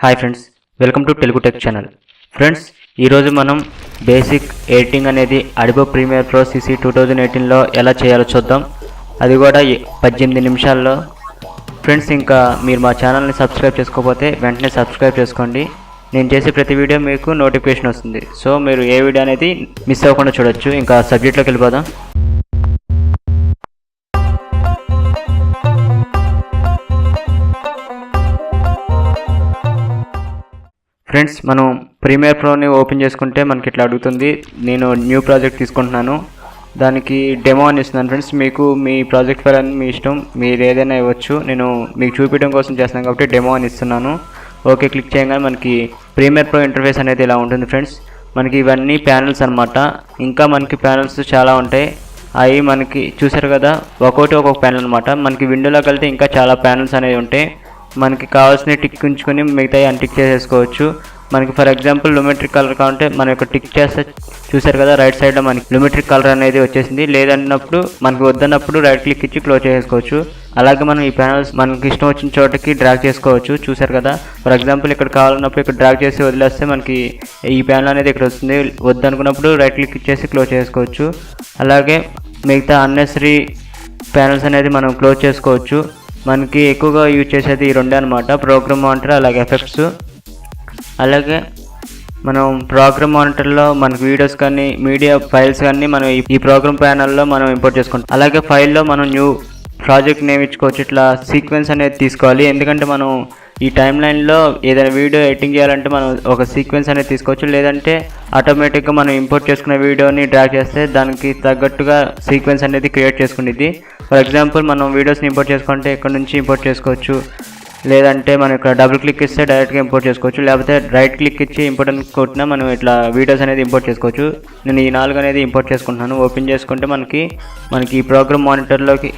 Hi friends, welcome to Telugu tech channel. Friends, ఈరోజు మనం basic editing అనేది అడిబో ప్రీమియర్ ప్రో CC 2018లో ఎలా చేయాలో చూద్దాం. అది కూడా 18 నిమిషాల్లో. ఫ్రెండ్స్, ఇంకా మీరు మా ఛానల్ని సబ్స్క్రైబ్ చేసుకోకపోతే వెంటనే సబ్స్క్రైబ్ చేసుకోండి. నేను చేసే ప్రతి వీడియో మీకు నోటిఫికేషన్ వస్తుంది. సో మీరు ఏ వీడియో అనేది మిస్ అవ్వకుండా చూడొచ్చు. ఇంకా సబ్జెక్ట్లోకి వెళ్ళిపోదాం. ఫ్రెండ్స్, మనం ప్రీమియర్ ప్రోని ఓపెన్ చేసుకుంటే మనకి ఇట్లా అడుగుతుంది. నేను న్యూ ప్రాజెక్ట్ తీసుకుంటున్నాను, దానికి డెమో అని ఇస్తున్నాను. ఫ్రెండ్స్, మీకు మీ ప్రాజెక్ట్ ఫైల్ అని మీ ఇష్టం, మీరు ఏదైనా ఇవ్వచ్చు. నేను మీకు చూపించడం కోసం చేస్తున్నాను కాబట్టి డెమో అని ఇస్తున్నాను. ఓకే క్లిక్ చేయగానే మనకి ప్రీమియర్ ప్రో ఇంటర్ఫేస్ అనేది ఇలా ఉంటుంది. ఫ్రెండ్స్, మనకి ఇవన్నీ ప్యానల్స్ అనమాట. ఇంకా మనకి ప్యానల్స్ చాలా ఉంటాయి. అవి మనకి చూసారు కదా, ఒక్కొక్క ప్యానల్ అనమాట. మనకి విండోలోకి వెళ్తే ఇంకా చాలా ప్యానల్స్ అనేవి ఉంటాయి. మనకి కావాల్సిన టిక్ ఉంచుకొని మిగతాయి అన్టిక్ చేసేసుకోవచ్చు. మనకి ఫర్ ఎగ్జాంపుల్ లూమెట్రిక్ కలర్ కావాలంటే మనం ఇక్కడ టిక్ చేస్తే చూసారు కదా, రైట్ సైడ్లో మనకి లూమెట్రిక్ కలర్ అనేది వచ్చేసింది. లేదన్నప్పుడు మనకి వద్దన్నప్పుడు రైట్ క్లిక్ ఇచ్చి క్లోజ్ చేసుకోవచ్చు. అలాగే మనం ఈ ప్యానల్స్ మనకి ఇష్టం వచ్చిన చోటకి డ్రాగ్ చేసుకోవచ్చు. చూసారు కదా, ఫర్ ఎగ్జాంపుల్ ఇక్కడ కావాలన్నప్పుడు ఇక్కడ డ్రాగ్ చేసి వదిలేస్తే మనకి ఈ ప్యానల్ అనేది ఇక్కడ వస్తుంది. వద్దనుకున్నప్పుడు రైట్ క్లిక్ ఇచ్చేసి క్లోజ్ చేసుకోవచ్చు. అలాగే మిగతా అన్నెసరీ ప్యానల్స్ అనేది మనం క్లోజ్ చేసుకోవచ్చు. మనకి ఎక్కువగా యూజ్ చేసేది ఈ రెండే అనమాట, ప్రోగ్రామ్ మానిటర్ అలాగే ఎఫెక్ట్స్. అలాగే మనం ప్రోగ్రామ్ మానిటర్లో మనకి వీడియోస్ కానీ మీడియా ఫైల్స్ కానీ మనం ఈ ప్రోగ్రామ్ ప్యానల్లో మనం ఇంపోర్ట్ చేసుకుంటాం. అలాగే ఫైల్లో మనం న్యూ ప్రాజెక్ట్ నేమ్ ఇచ్చుకోవచ్చు. ఇట్లా సీక్వెన్స్ అనేది తీసుకోవాలి. ఎందుకంటే మనం ఈ టైం లైన్లో ఏదైనా వీడియో ఎడిటింగ్ చేయాలంటే మనం ఒక సీక్వెన్స్ అనేది తీసుకోవచ్చు. లేదంటే ఆటోమేటిక్గా మనం ఇంపోర్ట్ చేసుకున్న వీడియోని డ్రాగ్ చేస్తే దానికి తగ్గట్టుగా సీక్వెన్స్ అనేది క్రియేట్ చేసుకునేది. ఫర్ ఎగ్జాంపుల్ మనం వీడియోస్ని ఇంపోర్ట్ చేసుకుంటే ఇక్కడ నుంచి ఇంపోర్ట్ చేసుకోవచ్చు. లేదంటే మనం ఇక్కడ డబుల్ క్లిక్ ఇస్తే డైరెక్ట్గా ఇంపోర్ట్ చేసుకోవచ్చు. లేకపోతే రైట్ క్లిక్ ఇచ్చి ఇంపోర్ట్ అని కొట్టినా మనం ఇట్లా వీడియోస్ అనేది ఇంపోర్ట్ చేసుకోవచ్చు. నేను ఈ 4 అనేది ఇంపోర్ట్ చేసుకుంటున్నాను. ఓపెన్ చేసుకుంటే మనకి ఈ ప్రోగ్రామ్ మానిటర్లోకి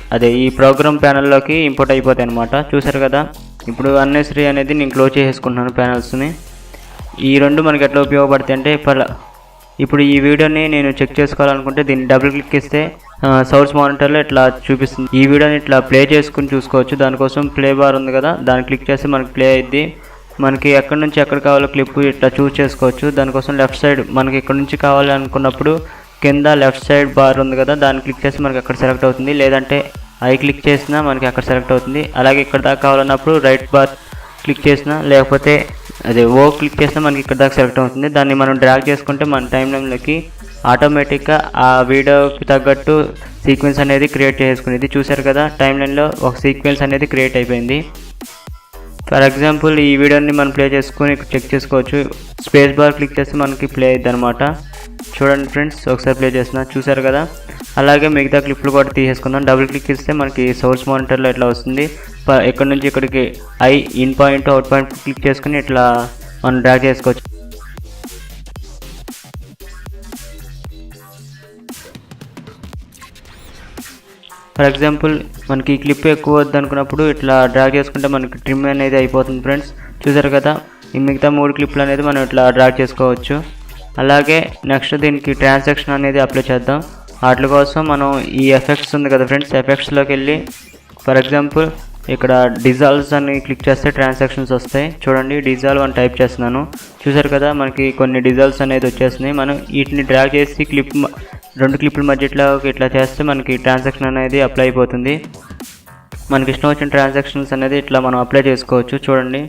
ఈ ప్రోగ్రామ్ ప్యానల్లోకి ఇంపోర్ట్ అయిపోతాయి అనమాట. చూసారు కదా, ఇప్పుడు అన్నెసరీ అనేది నేను క్లోజ్ చేసేసుకుంటున్నాను ప్యానల్స్ని. ఈ రెండు మనకి ఎట్లా ఉపయోగపడతాయి అంటే, ఇప్పుడు ఈ వీడియోని నేను చెక్ చేసుకోవాలనుకుంటే దీన్ని డబుల్ క్లిక్ ఇస్తే సోర్స్ మానిటర్లో ఇట్లా చూపిస్తుంది. ఈ వీడియోని ఇట్లా ప్లే చేసుకుని చూసుకోవచ్చు. దానికోసం ప్లే బార్ ఉంది కదా, దాన్ని క్లిక్ చేస్తే మనకి ప్లే అయ్యిద్ది. మనకి ఎక్కడి నుంచి ఎక్కడ కావాలో క్లిప్ ఇట్లా చూస్ చేసుకోవచ్చు. దానికోసం లెఫ్ట్ సైడ్ మనకి ఎక్కడి నుంచి కావాలి అనుకున్నప్పుడు కింద లెఫ్ట్ సైడ్ బార్ ఉంది కదా, దాన్ని క్లిక్ చేస్తే మనకి అక్కడ సెలెక్ట్ అవుతుంది. లేదంటే ఐ క్లిక్ చేసినా మనకి అక్కడ సెలెక్ట్ అవుతుంది. అలాగే ఇక్కడ దాకా కావాలన్నప్పుడు రైట్ బార్ క్లిక్ చేసినా లేకపోతే ఓ క్లిక్ చేసినా మనకి ఇక్కడ దాకా సెలెక్ట్ అవుతుంది. దాన్ని మనం డ్రాగ్ చేసుకుంటే మన టైం లైన్లోకి ఆటోమేటిక్గా ఆ వీడియోకి తగ్గట్టు సీక్వెన్స్ అనేది క్రియేట్ చేసుకునేది. చూసారు కదా, టైం లైన్లో ఒక సీక్వెన్స్ అనేది క్రియేట్ అయిపోయింది. ఫర్ ఎగ్జాంపుల్ ఈ వీడియోని మనం ప్లే చేసుకుని చెక్ చేసుకోవచ్చు. స్పేస్ బార్ క్లిక్ చేస్తే మనకి ప్లే అయ్యిద్ది అనమాట. చూడండి ఫ్రెండ్స్, ఒకసారి ప్లే చేస్తున్నా. చూసారు కదా, అలాగే మిగతా క్లిప్లు కూడా తీసేసుకుందాం. డబుల్ క్లిక్ ఇస్తే మనకి సోర్స్ మానిటర్లో ఇట్లా వస్తుంది. ఇక్కడ నుంచి ఇక్కడికి in point out point click చేసుకుని ఇట్లా మనం డ్రాగ్ చేసుకోవచ్చు. ఫర్ ఎగ్జాంపుల్ మనకి ఈ క్లిప్ ఎక్కువ వద్దు అనుకున్నప్పుడు ఇట్లా డ్రాగ్ చేసుకుంటే మనకి ట్రిమ్ అనేది అయిపోతుంది. ఫ్రెండ్స్, చూసారు కదా, ఈ మిగతా 3 క్లిప్లు అనేది మనం ఇట్లా డ్రాగ్ చేసుకోవచ్చు. అలాగే నెక్స్ట్ దీనికి ట్రాన్సాక్షన్ అనేది అప్లై చేద్దాం. వాటి కోసం మనం ఈ ఎఫెక్ట్స్ ఉంది కదా ఫ్రెండ్స్, ఎఫెక్ట్స్లోకి వెళ్ళి ఫర్ ఎగ్జాంపుల్ ఇక్కడ డిజాల్వ్స్ అని క్లిక్ చేస్తే ట్రాన్సాక్షన్స్ వస్తాయి. చూడండి, డిజాల్వ్ అని టైప్ చేస్తున్నాను. చూసారు కదా, మనకి కొన్ని డిజాల్వ్స్ అనేది వచ్చేస్తున్నాయి. మనం వీటిని డ్రాగ్ చేసి రెండు క్లిప్ల మధ్య ఇట్లా చేస్తే మనకి ట్రాన్సాక్షన్ అనేది అప్లై అయిపోతుంది. మనకి ఇష్టం వచ్చిన ట్రాన్సాక్షన్స్ అనేది ఇట్లా మనం అప్లై చేసుకోవచ్చు. చూడండి,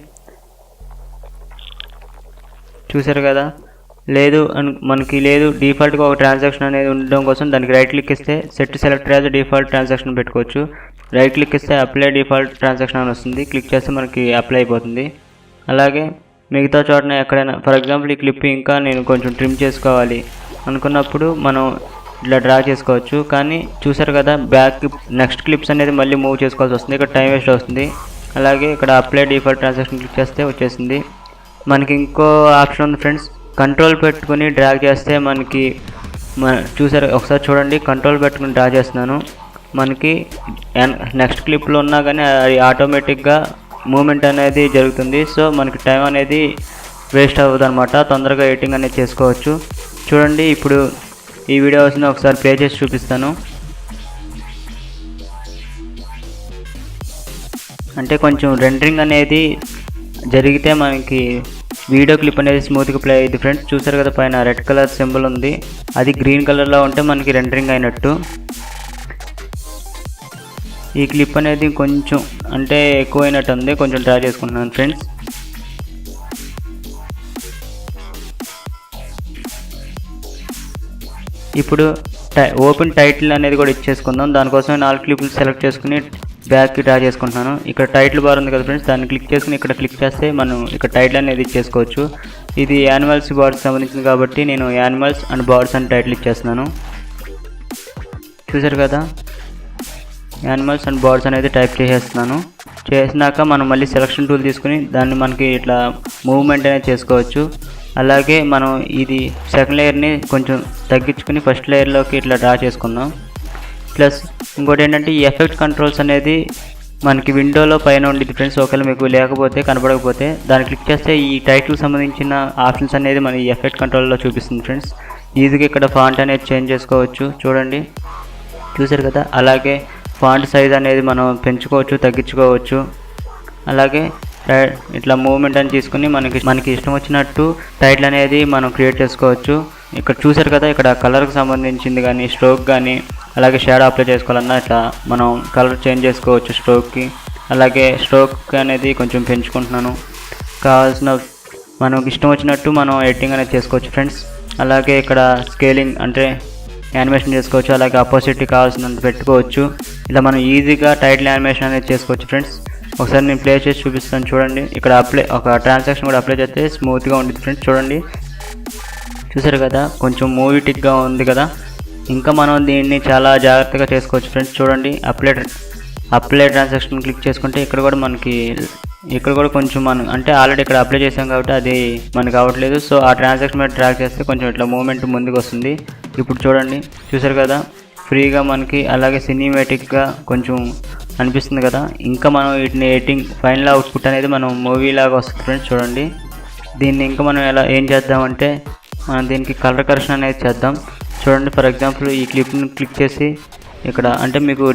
చూసారు కదా, మనకి డిఫాల్ట్గా ఒక ట్రాన్సాక్షన్ అనేది ఉండడం కోసం దానికి రైట్ క్లిక్ ఇస్తే సెలెక్ట్ యాజ్ డిఫాల్ట్ ట్రాన్సాక్షన్ పెట్టుకోవచ్చు. రైట్ క్లిక్ ఇస్తే అప్లై డిఫాల్ట్ ట్రాన్సాక్షన్ అని వస్తుంది. క్లిక్ చేస్తే మనకి అప్లై అయిపోతుంది. అలాగే మిగతా చోటన ఎక్కడైనా ఫర్ ఎగ్జాంపుల్ ఈ క్లిప్ ఇంకా నేను కొంచెం ట్రిమ్ చేసుకోవాలి అనుకున్నప్పుడు మనం ఇట్లా డ్రా చేసుకోవచ్చు. కానీ చూసారు కదా, నెక్స్ట్ క్లిప్స్ అనేది మళ్ళీ మూవ్ చేసుకోవాల్సి వస్తుంది. ఇక్కడ టైం వేస్ట్ వస్తుంది. అలాగే ఇక్కడ అప్లై డిఫాల్ట్ ట్రాన్సాక్షన్ క్లిక్ చేస్తే వచ్చేసింది. మనకి ఇంకో ఆప్షన్ ఉంది ఫ్రెండ్స్, కంట్రోల్ పెట్టుకుని డ్రాగ్ చేస్తే మనకి చూసారు, ఒకసారి చూడండి, కంట్రోల్ పెట్టుకుని డ్రా చేస్తున్నాను. మనకి నెక్స్ట్ క్లిప్లో ఉన్నా కానీ అది ఆటోమేటిక్గా మూమెంట్ అనేది జరుగుతుంది. సో మనకి టైం అనేది వేస్ట్ అవ్వదు అనమాట. తొందరగా ఎడిటింగ్ అనేది చేసుకోవచ్చు. చూడండి, ఇప్పుడు ఈ వీడియోస్ని ఒకసారి ప్లే చేసి చూపిస్తాను. అంటే కొంచెం రెండరింగ్ అనేది జరిగితే మనకి వీడియో క్లిప్ అనేది స్మూత్గా ప్లే అయ్యింది ఫ్రెండ్స్. చూసారు కదా పైన రెడ్ కలర్ సింబల్ ఉంది, అది గ్రీన్ కలర్లో ఉంటే మనకి రెండరింగ్ అయినట్టు. ఈ క్లిప్ అనేది కొంచెం అంటే ఎక్కువైనట్టు ఉంది, కొంచెం ట్రై చేసుకుంటున్నాను ఫ్రెండ్స్. ఇప్పుడు ఓపెన్ టైటిల్ అనేది కూడా ఇచ్చేసుకుందాం. దానికోసం 4 క్లిప్లు సెలెక్ట్ చేసుకుని బ్యాక్కి డ్రా చేసుకుంటున్నాను. ఇక్కడ టైటిల్ బార్ ఉంది కదా ఫ్రెండ్స్, దాన్ని క్లిక్ చేసుకుని ఇక్కడ క్లిక్ చేస్తే మనం ఇక్కడ టైటిల్ అనేది ఇచ్చేసుకోవచ్చు. ఇది యానిమల్స్ బర్డ్స్ సంబంధించింది కాబట్టి నేను యానిమల్స్ అండ్ బర్డ్స్ అని టైటిల్ ఇచ్చేస్తున్నాను. చూసారు కదా, యానిమల్స్ అండ్ బర్డ్స్ అనేది టైప్ చేసేస్తున్నాను. చేసినాక మనం మళ్ళీ సెలక్షన్ టూల్ తీసుకుని దాన్ని మనకి ఇట్లా మూవ్మెంట్ అనేది చేసుకోవచ్చు. అలాగే మనం ఇది సెకండ్ లేయర్ని కొంచెం తగ్గించుకుని ఫస్ట్ లేయర్లోకి ఇట్లా డ్రా చేసుకుందాం. ప్లస్ ఇంకోటి ఏంటంటే ఈ ఎఫెక్ట్ కంట్రోల్స్ అనేది మనకి విండోలో పైన ఉండేది ఫ్రెండ్స్. ఒకవేళ మీకు లేకపోతే కనపడకపోతే దాన్ని క్లిక్ చేస్తే ఈ టైటిల్కి సంబంధించిన ఆప్షన్స్ అనేది మన ఈ ఎఫెక్ట్ కంట్రోల్లో చూపిస్తుంది ఫ్రెండ్స్. ఈజీగా ఇక్కడ ఫాంట్ అనేది చేంజ్ చేసుకోవచ్చు. చూడండి, చూసారు కదా. అలాగే ఫాంట్ సైజ్ అనేది మనం పెంచుకోవచ్చు, తగ్గించుకోవచ్చు. అలాగే ఇట్లా మూవ్మెంట్ అని తీసుకుని మనకి ఇష్టం వచ్చినట్టు టైటిల్ అనేది మనం క్రియేట్ చేసుకోవచ్చు. ఇక్కడ చూసారు కదా, ఇక్కడ కలర్కి సంబంధించింది కానీ స్ట్రోక్ కానీ అలాగే షాడో అప్లై చేసుకోవాలన్నా ఇట్లా మనం కలర్ చేంజ్ చేసుకోవచ్చు స్ట్రోక్కి. అలాగే స్ట్రోక్ అనేది కొంచెం పెంచుకుంటున్నాను, కావాల్సిన మనకు ఇష్టం వచ్చినట్టు మనం ఎడిటింగ్ అనేది చేసుకోవచ్చు ఫ్రెండ్స్. అలాగే ఇక్కడ స్కేలింగ్ అంటే యానిమేషన్ చేసుకోవచ్చు. అలాగే అపోజిట్ కావాల్సినంత పెట్టుకోవచ్చు. ఇలా మనం ఈజీగా టైటిల్ యానిమేషన్ అనేది చేసుకోవచ్చు ఫ్రెండ్స్. ఒకసారి నేను ప్లే చేసి చూపిస్తాను చూడండి. ఇక్కడ ఒక ట్రాన్సాక్షన్ కూడా అప్లై చేస్తే స్మూత్గా ఉంటుంది ఫ్రెండ్స్. చూడండి, చూసారు కదా, కొంచెం మూవీటిక్గా ఉంది కదా. ఇంకా మనం దీన్ని చాలా జాగ్రత్తగా చేసుకోవచ్చు ఫ్రెండ్స్. చూడండి, అప్లై ట్రాన్సాక్షన్ క్లిక్ చేసుకుంటే ఇక్కడ కూడా కొంచెం మనం అంటే ఆల్రెడీ ఇక్కడ అప్లై చేసాం కాబట్టి అది మనకు అవ్వట్లేదు. సో ఆ ట్రాన్సాక్షన్ మీద ట్రాక్ చేస్తే కొంచెం ఇట్లా మూమెంట్ ముందుకు వస్తుంది. ఇప్పుడు చూడండి, చూసారు కదా, ఫ్రీగా మనకి అలాగే సినిమాటిక్గా కొంచెం అనిపిస్తుంది కదా. ఇంకా మనం వీటిని ఎడిటింగ్ ఫైనల్ అవుట్పుట్ అనేది మనం మూవీ లాగా వస్తుంది ఫ్రెండ్స్. చూడండి, దీన్ని ఇంకా మనం ఏం చేద్దామంటే మనం దీనికి కలర్ కరెక్షన్ అనేది చేద్దాం. చూడండి, ఫర్ ఎగ్జాంపుల్ ఈ క్లిప్ని క్లిక్ చేసి ఇక్కడ అంటే మీకు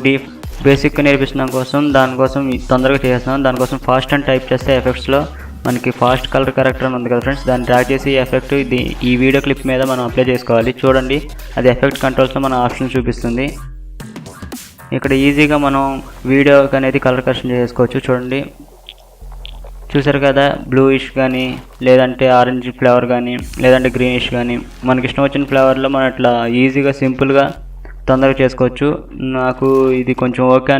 బేసిక్గా నేర్పిస్తున్నాం దానికోసం తొందరగా చేస్తున్నాం. దానికోసం ఫాస్ట్ అని టైప్ చేస్తే ఎఫెక్ట్స్లో మనకి ఫాస్ట్ కలర్ కరెక్టర్ అని ఉంది కదా ఫ్రెండ్స్, దాన్ని డ్రాగ్ చేసి ఎఫెక్ట్ ఈ వీడియో క్లిప్ మీద మనం అప్లై చేసుకోవాలి. చూడండి, అది ఎఫెక్ట్ కంట్రోల్స్లో మన ఆప్షన్ చూపిస్తుంది. ఇక్కడ ఈజీగా మనం వీడియోకి అనేది కలర్ కరెక్షన్ చేసుకోవచ్చు. చూడండి, చూసారు కదా, బ్లూయిష్ కానీ లేదంటే ఆరెంజ్ ఫ్లేవర్ కానీ లేదంటే గ్రీనిష్ కానీ మనకి ఇష్టం వచ్చిన ఫ్లేవర్లో మనం ఇట్లా ఈజీగా సింపుల్గా తొందరగా చేసుకోవచ్చు. నాకు ఇది కొంచెం ఓకే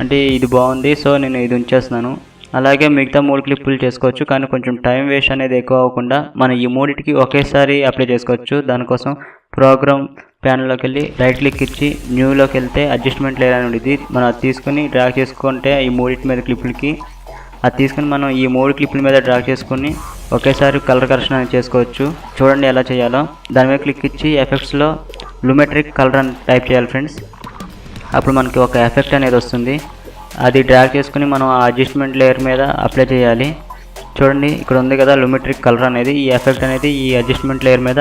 అంటే ఇది బాగుంది, సో నేను ఇది ఉంచేస్తున్నాను. అలాగే మిగతా 3 క్లిప్పులు చేసుకోవచ్చు, కానీ కొంచెం టైం వేస్ట్ అనేది ఎక్కువ అవ్వకుండా మనం ఈ 3టికి ఒకేసారి అప్లై చేసుకోవచ్చు. దానికోసం ప్రోగ్రామ్ ప్యానల్లోకి వెళ్ళి రైట్ క్లిక్ ఇచ్చి న్యూలోకి వెళ్తే అడ్జస్ట్మెంట్ లేదని ఉండేది. మనం అది తీసుకుని డ్రాగ్ చేసుకుంటే ఈ 3 మీద క్లిప్పులకి అది తీసుకుని మనం ఈ 3 క్లిప్పుల మీద డ్రాగ్ చేసుకుని ఒకేసారి కలర్ కరెక్షన్ అనేది చేసుకోవచ్చు. చూడండి ఎలా చేయాలో. దాని మీద క్లిక్ ఇచ్చి ఎఫెక్ట్స్లో లూమెట్రిక్ కలర్ అని టైప్ చేయాలి ఫ్రెండ్స్. అప్పుడు మనకి ఒక ఎఫెక్ట్ అనేది వస్తుంది. అది డ్రాగ్ చేసుకుని మనం ఆ అడ్జస్ట్మెంట్ లేయర్ మీద అప్లై చేయాలి. చూడండి, ఇక్కడ ఉంది కదా లూమెట్రిక్ కలర్ అనేది. ఈ ఎఫెక్ట్ అనేది ఈ అడ్జస్ట్మెంట్ లేయర్ మీద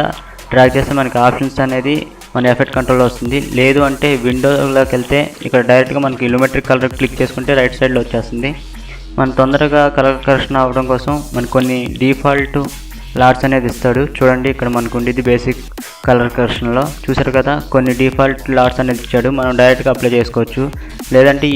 డ్రాగ్ చేస్తే మనకి ఆప్షన్స్ అనేది మన ఎఫెక్ట్ కంట్రోల్లో వస్తుంది. లేదు అంటే విండోలోకి వెళ్తే ఇక్కడ డైరెక్ట్గా మనకి లూమెట్రిక్ కలర్ క్లిక్ చేసుకుంటే రైట్ సైడ్లో వచ్చేస్తుంది. మనం తొందరగా కలర్ కరెక్షన్ అవ్వడం కోసం మనకు కొన్ని డిఫాల్ట్ లాట్స్ అనేది ఇస్తాడు. చూడండి, ఇక్కడ మనకు ఉండేది బేసిక్ కలర్ కరెక్షన్లో. చూసారు కదా, కొన్ని డిఫాల్ట్ లాట్స్ అనేది ఇచ్చాడు. మనం డైరెక్ట్గా అప్లై చేసుకోవచ్చు. లేదంటే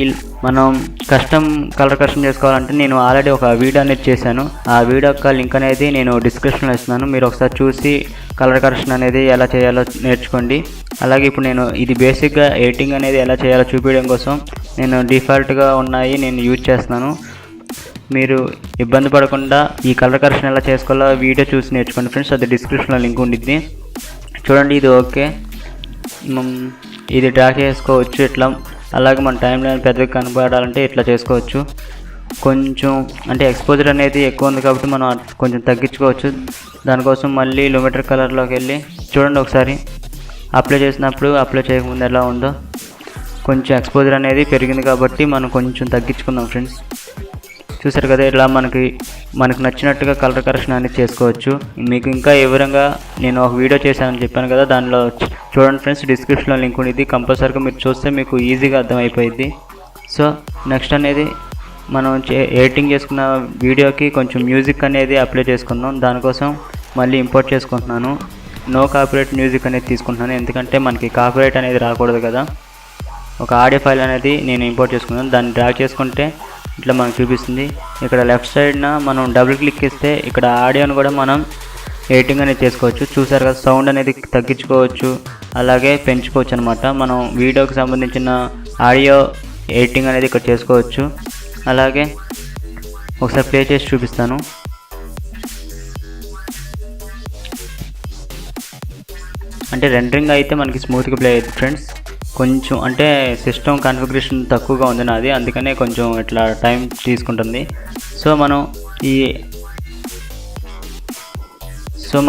మనం కస్టమ్ కలర్ కరెక్షన్ చేసుకోవాలంటే నేను ఆల్రెడీ ఒక వీడియో అనేది చేశాను. ఆ వీడియో యొక్క లింక్ అనేది నేను డిస్క్రిప్షన్లో ఇస్తున్నాను. మీరు ఒకసారి చూసి కలర్ కరెక్షన్ అనేది ఎలా చేయాలో నేర్చుకోండి. అలాగే ఇప్పుడు నేను ఇది బేసిక్గా ఎడిటింగ్ అనేది ఎలా చేయాలో చూపించడం కోసం నేను డిఫాల్ట్గా ఉన్నాయి నేను యూజ్ చేస్తున్నాను. మీరు ఇబ్బంది పడకుండా ఈ కలర్ కరెక్షన్ ఎలా చేసుకోవాలో వీడియో చూసి నేర్చుకోండి ఫ్రెండ్స్. అది డిస్క్రిప్షన్లో లింక్ ఉండిద్ది. చూడండి, ఇది ఓకే, ఇది డ్రా చేసుకోవచ్చు ఇట్లా. అలాగే మన టైం లైన్ పెద్దగా కనపడాలంటే ఇట్లా చేసుకోవచ్చు. కొంచెం అంటే ఎక్స్పోజర్ అనేది ఎక్కువ ఉంది కాబట్టి మనం కొంచెం తగ్గించుకోవచ్చు. దానికోసం మళ్ళీ లూమెట్రిక్ కలర్లోకి వెళ్ళి చూడండి, ఒకసారి అప్లై చేసినప్పుడు అప్లై చేయకముందు ఎలా ఉందో. కొంచెం ఎక్స్పోజర్ అనేది పెరిగింది కాబట్టి మనం కొంచెం తగ్గించుకుందాం ఫ్రెండ్స్. చూసారు కదా, ఇలా మనకు నచ్చినట్టుగా కలర్ కరెక్షన్ అనేది చేసుకోవచ్చు. మీకు ఇంకా వివరంగా నేను ఒక వీడియో చేశానని చెప్పాను కదా, దానిలో చూడండి ఫ్రెండ్స్, డిస్క్రిప్షన్లో లింక్ ఉండేది. కంపల్సరీగా మీరు చూస్తే మీకు ఈజీగా అర్థమైపోయింది. సో నెక్స్ట్ అనేది మనం ఎడిటింగ్ చేసుకున్న వీడియోకి కొంచెం మ్యూజిక్ అనేది అప్లై చేసుకుందాం. దానికోసం మళ్ళీ ఇంపోర్ట్ చేసుకుంటున్నాను. నో కాపీరైట్ మ్యూజిక్ అనేది తీసుకుంటున్నాను, ఎందుకంటే మనకి కాపీరైట్ అనేది రాకూడదు కదా. ఒక ఆడియో ఫైల్ అనేది నేను ఇంపోర్ట్ చేసుకున్నాను. దాన్ని డ్రాగ్ చేసుకుంటే ఇట్లా మనకు చూపిస్తుంది. ఇక్కడ లెఫ్ట్ సైడ్న మనం డబుల్ క్లిక్ ఇస్తే ఇక్కడ ఆడియోని కూడా మనం ఎడిటింగ్ అనేది చేసుకోవచ్చు. చూసారు కదా, సౌండ్ అనేది తగ్గించుకోవచ్చు, అలాగే పెంచుకోవచ్చు అనమాట. మనం వీడియోకి సంబంధించిన ఆడియో ఎడిటింగ్ అనేది ఇక్కడ చేసుకోవచ్చు. అలాగే ఒకసారి ప్లే చేసి చూపిస్తాను. అంటే రెండరింగ్ అయితే మనకి స్మూత్గా ప్లే అవుతుంది ఫ్రెండ్స్. కొంచెం అంటే సిస్టమ్ కాన్ఫిగరేషన్ తక్కువగా ఉంది నాది, అందుకనే కొంచెం ఇట్లా టైం తీసుకుంటుంది. సో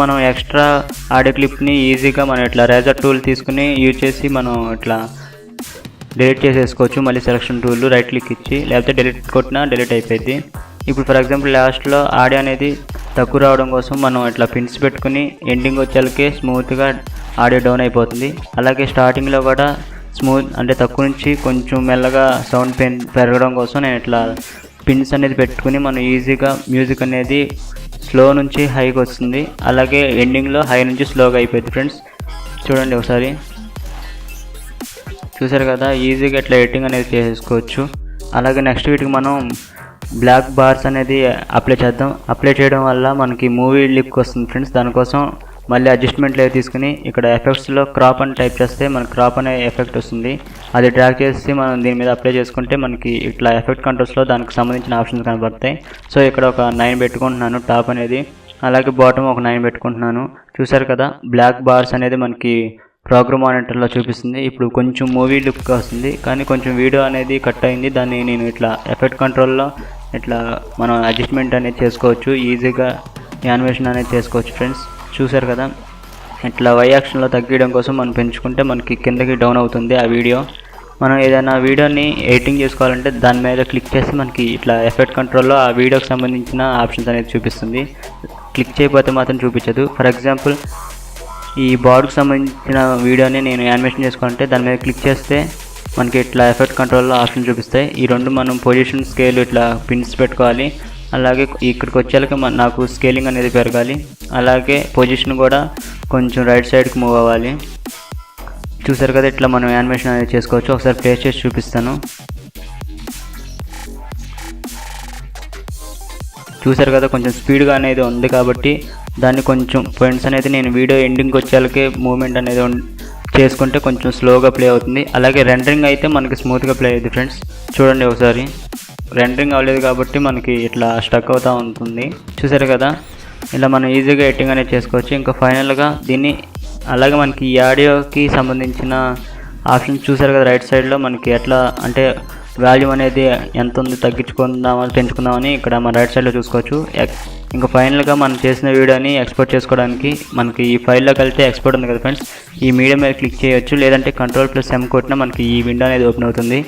మనం ఎక్స్ట్రా ఆడియో క్లిప్ని ఈజీగా మనం ఇట్లా రేజర్ టూల్ తీసుకుని యూజ్ చేసి మనం ఇట్లా డిలీట్ చేసేసుకోవచ్చు. మళ్ళీ సెలక్షన్ టూల్ రైట్ క్లిక్ ఇచ్చి, లేకపోతే డిలీట్ కొట్టినా డిలీట్ అయిపోయింది. ఇప్పుడు ఫర్ ఎగ్జాంపుల్ లాస్ట్లో ఆడియో అనేది తక్కువ రావడం కోసం మనం ఇట్లా పిన్స్ పెట్టుకుని ఎండింగ్ వచ్చేళ్ళకి స్మూత్గా ఆడియో డౌన్ అయిపోతుంది. అలాగే స్టార్టింగ్లో కూడా అంటే తక్కువ నుంచి కొంచెం మెల్లగా సౌండ్ పెరగడం కోసం నేను ఇట్లా పిన్స్ అనేది పెట్టుకుని మనం ఈజీగా మ్యూజిక్ అనేది స్లో నుంచి హైకి వస్తుంది. అలాగే ఎండింగ్లో హై నుంచి స్లోగా అయిపోయింది ఫ్రెండ్స్. చూడండి ఒకసారి, చూసారు కదా, ఈజీగా ఇట్లా ఎడిటింగ్ అనేది చేసుకోవచ్చు. అలాగే నెక్స్ట్ వీటికి మనం బ్లాక్ బార్స్ అనేది అప్లై చేద్దాం. అప్లై చేయడం వల్ల మనకి మూవీ లుక్ వస్తుంది ఫ్రెండ్స్. దానికోసం మళ్ళీ అడ్జస్ట్మెంట్ లేయర్ తీసుకుని ఇక్కడ ఎఫెక్ట్స్లో క్రాప్ అని టైప్ చేస్తే మనకి క్రాప్ అనే ఎఫెక్ట్ వస్తుంది. అది డ్రాగ్ చేసి మనం దీని మీద అప్లై చేసుకుంటే మనకి ఇట్లా ఎఫెక్ట్ కంట్రోల్స్లో దానికి సంబంధించిన ఆప్షన్స్ కనబడతాయి. సో ఇక్కడ ఒక 9 పెట్టుకుంటున్నాను టాప్ అనేది, అలాగే బాటమ్ ఒక 9 పెట్టుకుంటున్నాను. చూసారు కదా, బ్లాక్ బార్స్ అనేది మనకి ప్రోగ్రామ్ మానిటర్లో చూపిస్తుంది. ఇప్పుడు కొంచెం మూవీ లుక్ వస్తుంది, కానీ కొంచెం వీడియో అనేది కట్ అయింది. దాన్ని నేను ఇట్లా ఎఫెక్ట్ కంట్రోల్లో ఇట్లా మనం అడ్జస్ట్మెంట్ అనేది చేసుకోవచ్చు, ఈజీగా యానిమేషన్ అనేది చేసుకోవచ్చు ఫ్రెండ్స్. చూసారు కదా, ఇట్లా వై యాక్షన్లో తగ్గించడం కోసం మనం పెంచుకుంటే మనకి కిందకి డౌన్ అవుతుంది ఆ వీడియో. మనం ఏదైనా వీడియోని ఎడిటింగ్ చేసుకోవాలంటే దాని మీద క్లిక్ చేసి మనకి ఇట్లా ఎఫెక్ట్ కంట్రోల్లో ఆ వీడియోకి సంబంధించిన ఆప్షన్స్ అనేది చూపిస్తుంది. క్లిక్ చేయకపోతే మాత్రం చూపించదు. ఫర్ ఎగ్జాంపుల్ ఈ బార్డ్కి సంబంధించిన వీడియోని నేను యానిమేషన్ చేసుకోవాలంటే దాని మీద క్లిక్ చేస్తే మనకి ఇట్లా ఎఫెక్ట్ కంట్రోల్లో ఆప్షన్ చూపిస్తాయి. ఈ రెండు మనం పొజిషన్ స్కేల్ ఇట్లా పిన్స్ పెట్టుకోవాలి. అలాగే ఇక్కడికి వచ్చేళ్ళకి నాకు స్కేలింగ్ అనేది పెరగాలి. అలాగే పొజిషన్ కూడా కొంచెం రైట్ సైడ్కి మూవ్ అవ్వాలి. చూసారు కదా, ఇట్లా మనం యానిమేషన్ అనేది చేసుకోవచ్చు. ఒకసారి ప్లే చేసి చూపిస్తాను. చూసారు కదా, కొంచెం స్పీడ్గా అనేది ఉంది కాబట్టి దాన్ని కొంచెం పాయింట్స్ అనేది నేను వీడియో ఎండింగ్కి వచ్చేళ్ళకే మూమెంట్ అనేది చేసుకుంటే కొంచెం స్లోగా ప్లే అవుతుంది. అలాగే రెండరింగ్ అయితే మనకి స్మూత్గా ప్లే అవుతుంది ఫ్రెండ్స్. చూడండి ఒకసారి, రెండరింగ్ అవ్వలేదు కాబట్టి మనకి ఇట్లా స్టక్ అవుతూ ఉంటుంది. చూసారు కదా, ఇలా మనం ఈజీగా ఎడిటింగ్ అనేది చేసుకోవచ్చు. ఇంకా ఫైనల్గా దీన్ని అలాగే మనకి ఈ ఆడియోకి సంబంధించిన ఆప్షన్స్ చూసారు కదా, రైట్ సైడ్లో మనకి ఎట్లా అంటే వాల్యూమ్ అనేది ఎంత ఉంది, తగ్గించుకుందామని పెంచుకుందామని ఇక్కడ మన రైట్ సైడ్లో చూసుకోవచ్చు. ఇంకా ఫైనల్గా మనం చేసిన వీడియోని ఎక్స్పోర్ట్ చేసుకోవడానికి మనకి ఈ ఫైల్లోకి వెళ్తే ఎక్స్పోర్ట్ ఉంది కదా ఫ్రెండ్స్, ఈ మీడియా మీద క్లిక్ చేయొచ్చు. లేదంటే Ctrl+M కొట్టినా మనకి ఈ విండో అనేది ఓపెన్ అవుతుంది.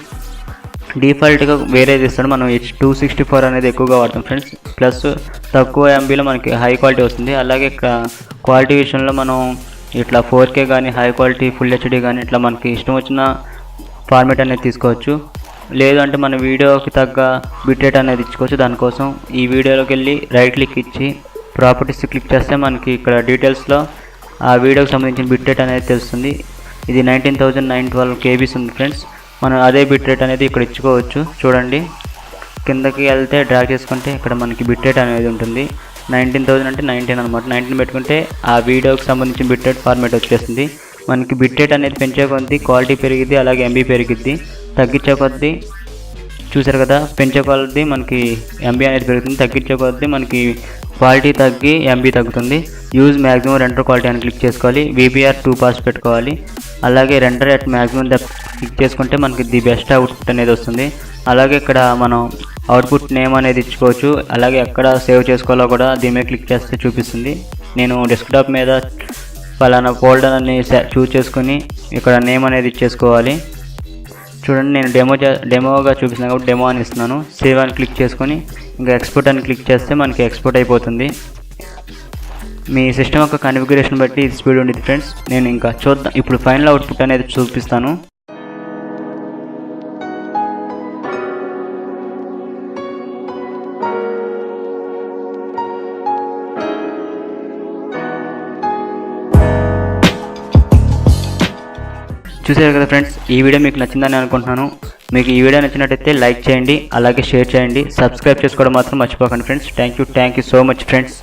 డిఫాల్ట్గా వేరేది ఇస్తాడు, మనం H264 అనేది ఎక్కువగా వాడతాం ఫ్రెండ్స్. ప్లస్ తక్కువ ఎంబీలో మనకి హై క్వాలిటీ వస్తుంది. అలాగే క్వాలిటీ విషయంలో మనం ఇట్లా 4K కానీ హై క్వాలిటీ ఫుల్ HD కానీ ఇట్లా మనకి ఇష్టం వచ్చిన ఫార్మేట్ అనేది తీసుకోవచ్చు. లేదు అంటే మన వీడియోకి తగ్గ బిట్రేట్ అనేది ఇచ్చుకోవచ్చు. దానికోసం ఈ వీడియోలోకి వెళ్ళి రైట్ క్లిక్ ఇచ్చి ప్రాపర్టీస్ క్లిక్ చేస్తే మనకి ఇక్కడ డీటెయిల్స్లో ఆ వీడియోకి సంబంధించిన బిట్రేట్ అనేది తెలుస్తుంది. ఇది 19,912 KBs ఉంది ఫ్రెండ్స్. మనం అదే బిట్రేట్ అనేది ఇక్కడ ఇచ్చుకోవచ్చు. చూడండి, కిందకి వెళ్తే డ్రాగ్ చేసుకుంటే ఇక్కడ మనకి బిట్రేట్ అనేది ఉంటుంది. 19,000 అంటే 19 అనమాట. 19 పెట్టుకుంటే ఆ వీడియోకి సంబంధించిన బిట్రేట్ ఫార్మేట్ వచ్చేస్తుంది. మనకి బిట్రేట్ అనేది పెంచే కొద్దీ క్వాలిటీ పెరిగిద్ది, అలాగే ఎంబీ పెరిగిద్ది. తగ్గించే కొద్దీ చూసారు కదా, పెంచే కొద్దీ మనకి ఎంబీ అనేది పెరుగుతుంది, తగ్గించే కొద్దీ మనకి క్వాలిటీ తగ్గి ఎంబీ తగ్గుతుంది. యూజ్ మ్యాక్సిమం రెండర్ క్వాలిటీ అని క్లిక్ చేసుకోవాలి. VBR 2 పాస్ పెట్టుకోవాలి. అలాగే రెండర్ అట్ మ్యాక్సిమం క్లిక్ చేసుకుంటే మనకి ది బెస్ట్ అవుట్పుట్ అనేది వస్తుంది. అలాగే ఇక్కడ మనం అవుట్పుట్ నేమ్ అనేది ఇచ్చుకోవచ్చు. అలాగే ఎక్కడ సేవ్ చేసుకోవాలో కూడా దీని మీద క్లిక్ చేస్తే చూపిస్తుంది. నేను డెస్క్టాప్ మీద ఫలానా ఫోల్డర్ అని చూస్ చేసుకుని ఇక్కడ నేమ్ అనేది ఇచ్చేసుకోవాలి. చూడండి, నేను డెమోగా చూపిస్తున్నాను కాబట్టి డెమో అని ఇస్తున్నాను. సేవ్ అని క్లిక్ చేసుకొని ఇంకా ఎక్స్పోర్ట్ అని క్లిక్ చేస్తే మనకి ఎక్స్పోర్ట్ అయిపోతుంది. మీ సిస్టమ్ యొక్క కాన్ఫిగరేషన్ బట్టి ఇది స్పీడ్ ఉండేది ఫ్రెండ్స్. నేను ఇంకా చూద్దాం, ఇప్పుడు ఫైనల్ అవుట్పుట్ అనేది చూపిస్తాను. చూసారు కదా ఫ్రెండ్స్, ఈ వీడియో మీకు నచ్చిందని అనుకుంటున్నాను. మీకు ఈ వీడియో నచ్చినట్టయితే లైక్ చేయండి, అలాగే షేర్ చేయండి, సబ్స్క్రైబ్ చేసుకోవడం మాత్రం మర్చిపోకండి friends. Thank you so much friends.